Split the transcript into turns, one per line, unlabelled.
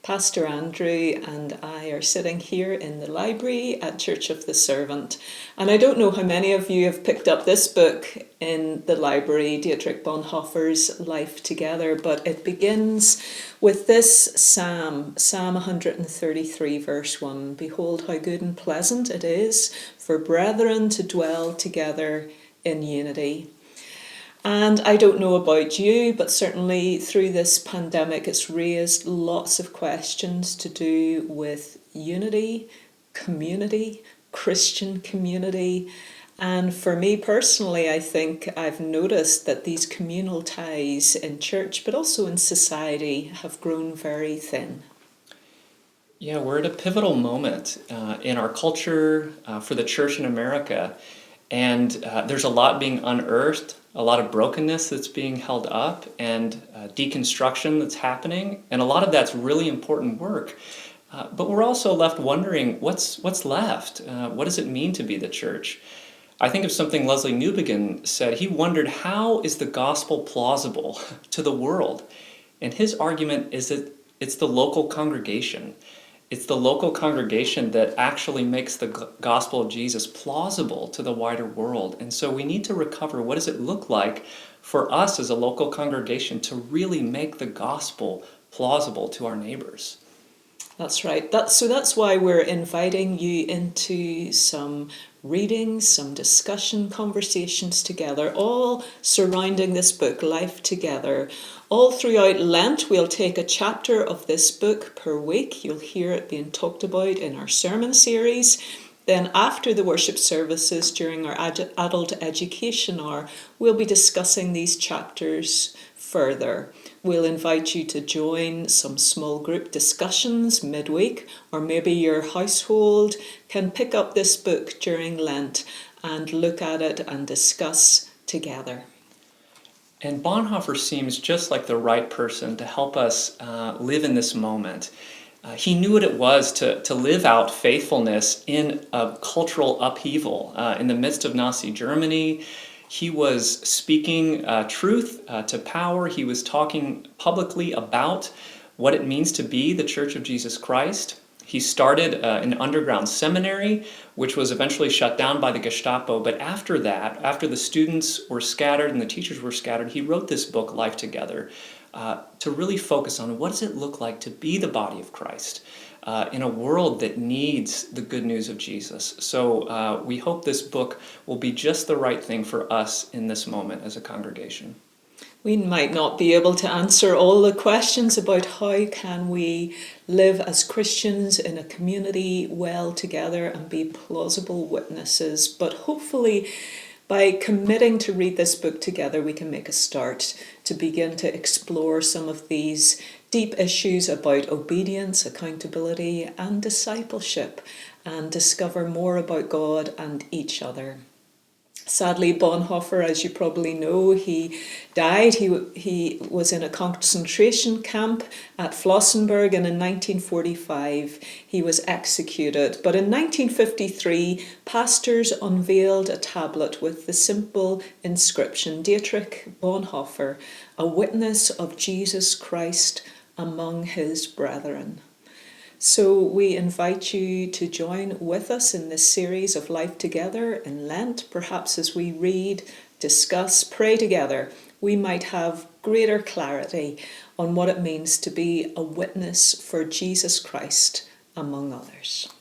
Pastor Andrew and I are sitting here in the library at Church of the Servant. And I don't know how many of you have picked up this book in the library, Dietrich Bonhoeffer's Life Together, but it begins with this psalm, Psalm 133, verse 1. Behold how good and pleasant it is for brethren to dwell together in unity. And I don't know about you, but certainly through this pandemic, it's raised lots of questions to do with unity, community, Christian community. And for me personally, I think I've noticed that these communal ties in church, but also in society, have grown very thin.
Yeah, we're at a pivotal moment in our culture for the church in America. And there's a lot being unearthed, a lot of brokenness that's being held up, and deconstruction that's happening. And a lot of that's really important work. But we're also left wondering, what's left? What does it mean to be the church? I think of something Leslie Newbegin said. He wondered, how is the gospel plausible to the world? And his argument is that it's the local congregation. It's the local congregation that actually makes the gospel of Jesus plausible to the wider world. And so we need to recover, what does it look like for us as a local congregation to really make the gospel plausible to our neighbors?
That's right. So that's why we're inviting you into some readings, some discussion, conversations together, all surrounding this book, Life Together. All throughout Lent, we'll take a chapter of this book per week. You'll hear it being talked about in our sermon series. Then after the worship services during our adult education hour, we'll be discussing these chapters further. We'll invite you to join some small group discussions midweek, or maybe your household can pick up this book during Lent and look at it and discuss together.
And Bonhoeffer seems just like the right person to help us live in this moment. He knew what it was to live out faithfulness in a cultural upheaval. In the midst of Nazi Germany, he was speaking truth to power. He was talking publicly about what it means to be the Church of Jesus Christ. He started an underground seminary, which was eventually shut down by the Gestapo. But after that, after the students were scattered and the teachers were scattered, he wrote this book, Life Together, to really focus on what does it look like to be the body of Christ in a world that needs the good news of Jesus. So we hope this book will be just the right thing for us in this moment as a congregation.
We might not be able to answer all the questions about how can we live as Christians in a community well together and be plausible witnesses, but hopefully by committing to read this book together, we can make a start to begin to explore some of these deep issues about obedience, accountability, and discipleship, and discover more about God and each other. Sadly, Bonhoeffer, as you probably know, he died. He was in a concentration camp at Flossenburg, and in 1945 he was executed. But in 1953, pastors unveiled a tablet with the simple inscription, Dietrich Bonhoeffer, a witness of Jesus Christ among his brethren. So we invite you to join with us in this series of Life Together in Lent. Perhaps as we read, discuss, pray together, we might have greater clarity on what it means to be a witness for Jesus Christ among others.